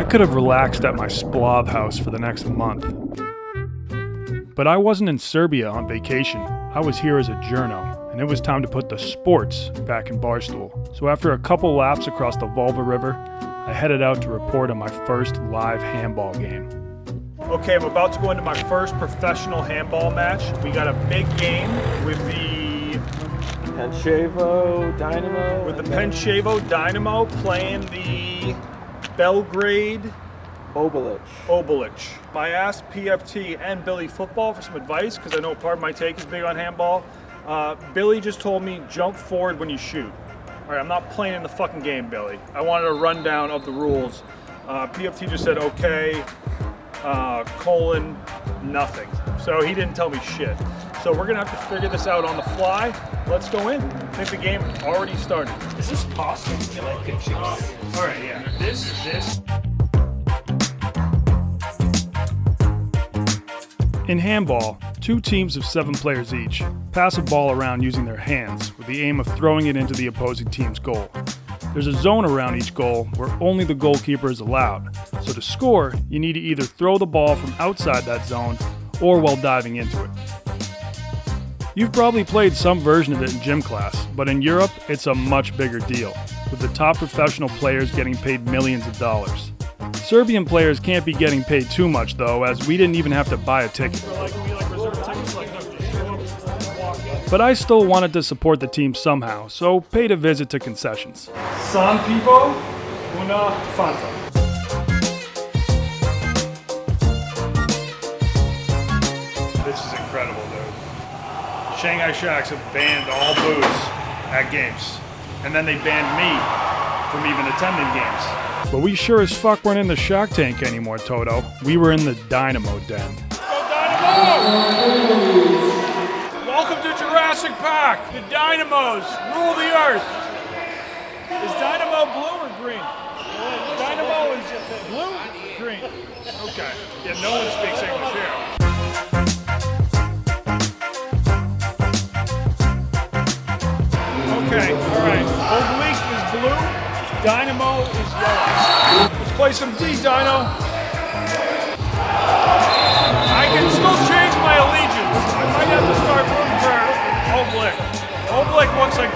could have relaxed at my Splav house for the next month. But I wasn't in Serbia on vacation. I was here as a journo, and it was time to put the sports back in Barstool. So after a couple laps across the Volva River, I headed out to report on my first live handball game. Okay, I'm about to go into my first professional handball match. We got a big game with the Pančevo Dynamo playing the Belgrade Obilic. I asked PFT and Billy Football for some advice because I know part of my take is big on handball. Billy just told me jump forward when you shoot. All right, I'm not playing in the fucking game, Billy. I wanted a rundown of the rules. PFT just said okay, nothing. So he didn't tell me shit. So we're gonna have to figure this out on the fly. Let's go in. I think the game already started. Is this possible? All right, yeah. This. In handball, 2 teams of 7 players each pass a ball around using their hands with the aim of throwing it into the opposing team's goal. There's a zone around each goal where only the goalkeeper is allowed. So to score, you need to either throw the ball from outside that zone or while diving into it. You've probably played some version of it in gym class, but in Europe, it's a much bigger deal, with the top professional players getting paid millions of dollars. Serbian players can't be getting paid too much though, as we didn't even have to buy a ticket. But I still wanted to support the team somehow, so paid a visit to concessions. San pivo, una fanta. This is incredible, dude. Shanghai Sharks have banned all booze at games, and then they banned me from even attending games. But we sure as fuck weren't in the Shark Tank anymore, Toto. We were in the Dynamo Den. Go Dynamo! Welcome to Jurassic Park. The Dynamos rule the earth. Is Dynamo blue or green? Dynamo is blue? Green. Okay. Yeah, no one speaks English here. Okay, all right. Oblique is blue. Dynamo is yellow. Let's play some D, Dino. I can still change my allegiance. I might have to start rooting for Oblique. Oblique looks like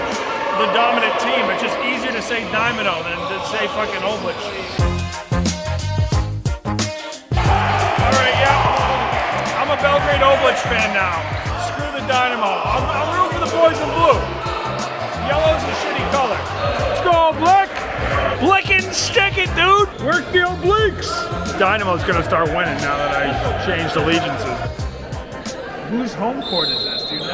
the dominant team. It's just easier to say Dynamo than to say fucking Oblique. All right, yeah. I'm a Belgrade Oblique fan now. Screw the Dynamo. I'm rooting for the boys in blue. Yellow's a shitty color. Let's go, Oblique. Blick it and stick it, dude! Work the obliques! Dynamo's gonna start winning now that I changed allegiances. Whose home court is this, dude?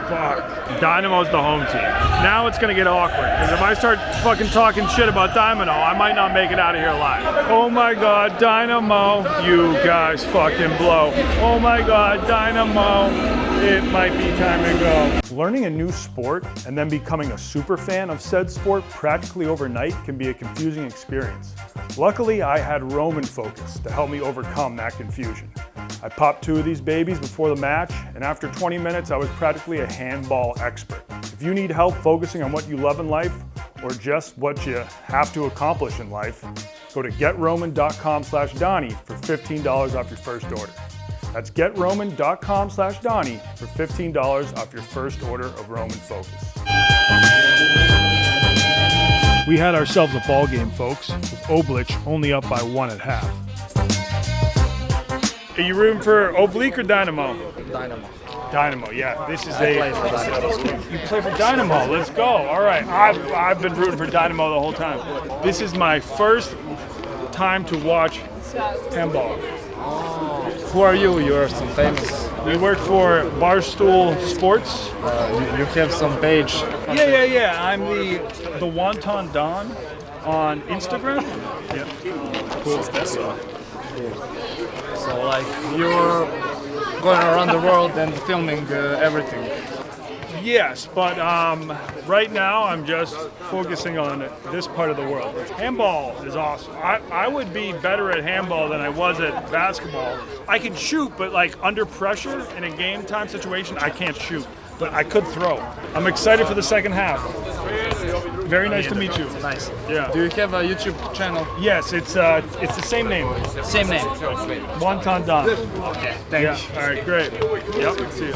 Fuck. Dynamo's the home team. Now it's gonna get awkward, because if I start fucking talking shit about Dynamo, I might not make it out of here alive. Oh my god, Dynamo, you guys fucking blow. Oh my god, Dynamo, it might be time to go. Learning a new sport and then becoming a super fan of said sport practically overnight can be a confusing experience. Luckily, I had Roman Focus to help me overcome that confusion. I popped 2 of these babies before the match, and after 20 minutes, I was practically a handball expert. If you need help focusing on what you love in life, or just what you have to accomplish in life, go to GetRoman.com/Donnie for $15 off your first order. That's GetRoman.com/Donnie for $15 off your first order of Roman Focus. We had ourselves a ball game, folks, with Oblique only up by 1 at half. Are you rooting for Oblique or Dynamo? Dynamo, yeah. This is You play for Dynamo. Let's go. All right. I've been rooting for Dynamo the whole time. This is my first time to watch handball. Who are you? You're some famous. We work for Barstool Sports. You have some page. Yeah. I'm the Wonton Don on Instagram. Yeah. Cool. So like you're going around the world and filming everything. Yes, but right now I'm just focusing on this part of the world. Handball is awesome. I would be better at handball than I was at basketball. I can shoot, but like under pressure in a game time situation, I can't shoot. But I could throw. I'm excited for the second half. Very nice to meet you. Nice. Yeah. Do you have a YouTube channel? Yes, it's the same name. Same name. Wonton Don. Okay. Yeah. All right, great. Yep. See you.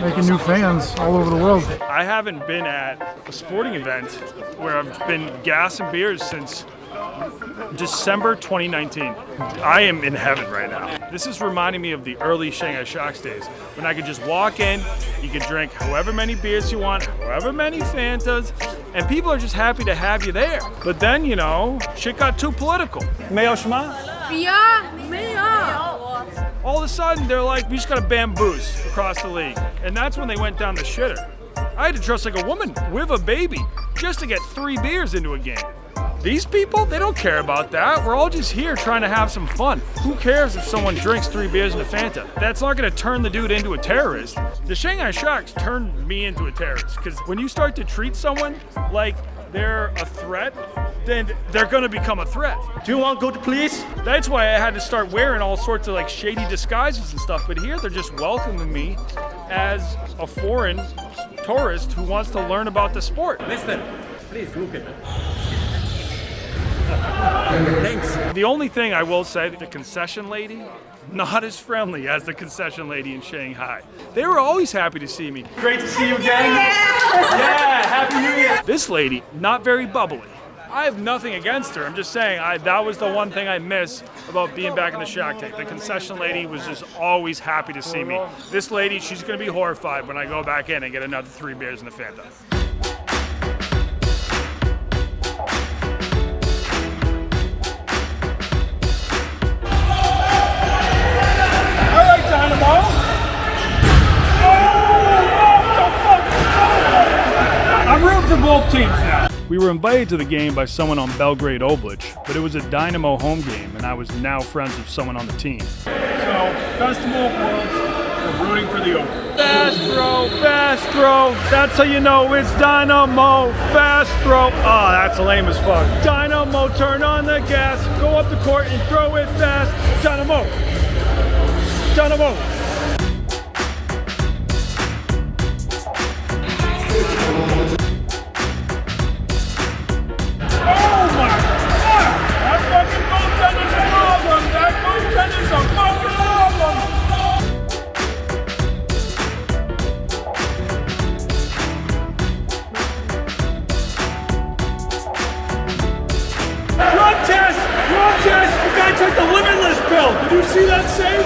Making new fans all over the world. I haven't been at a sporting event where I've been gassing beers since December 2019. I am in heaven right now. This is reminding me of the early Shanghai Sharks days when I could just walk in, you could drink however many beers you want, however many Fantas, and people are just happy to have you there. But then, you know, shit got too political. 没有什么? All of a sudden, they're like, we just gotta ban booze across the league. And that's when they went down the shitter. I had to dress like a woman with a baby just to get 3 beers into a game. These people, they don't care about that. We're all just here trying to have some fun. Who cares if someone drinks 3 beers and a Fanta? That's not gonna turn the dude into a terrorist. The Shanghai Sharks turned me into a terrorist, because when you start to treat someone like they're a threat, then they're gonna become a threat. Do you want good, please? That's why I had to start wearing all sorts of like shady disguises and stuff. But here they're just welcoming me as a foreign tourist who wants to learn about the sport. Listen, please look at it. Thanks. The only thing I will say, the concession lady, not as friendly as the concession lady in Shanghai. They were always happy to see me. Great to see you again. Yeah, Happy New Year. This lady, not very bubbly. I have nothing against her. I'm just saying that was the one thing I miss about being back in the Shark Tank. The concession lady was just always happy to see me. This lady, she's gonna be horrified when I go back in and get another 3 beers and a Fanta. I'm rooting for both teams now. We were invited to the game by someone on Belgrade Oblich, but it was a Dynamo home game, and I was now friends with someone on the team. So, best of both worlds, we're rooting for the Oblich. Fast throw, that's how you know it's Dynamo. Fast throw, oh, that's lame as fuck. Dynamo, turn on the gas, go up the court and throw it fast. Dynamo. Drug test! The guy took the limitless pill! Did you see that save?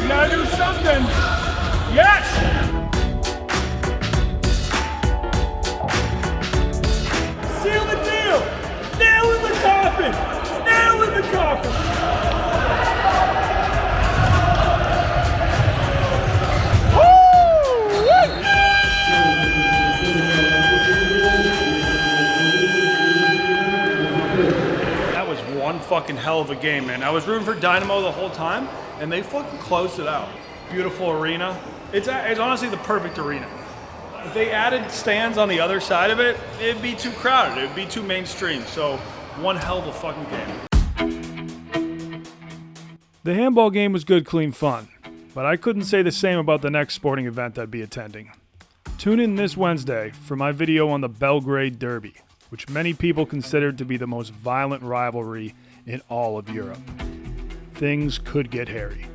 You gotta do something! Yes! Seal the deal! Nail in the coffin! Nail in the coffin! One fucking hell of a game, man. I was rooting for Dynamo the whole time, and they fucking closed it out. Beautiful arena. It's honestly the perfect arena. If they added stands on the other side of it, it'd be too crowded. It'd be too mainstream. So, one hell of a fucking game. The handball game was good, clean fun, but I couldn't say the same about the next sporting event I'd be attending. Tune in this Wednesday for my video on the Belgrade Derby, which many people considered to be the most violent rivalry in all of Europe. Things could get hairy.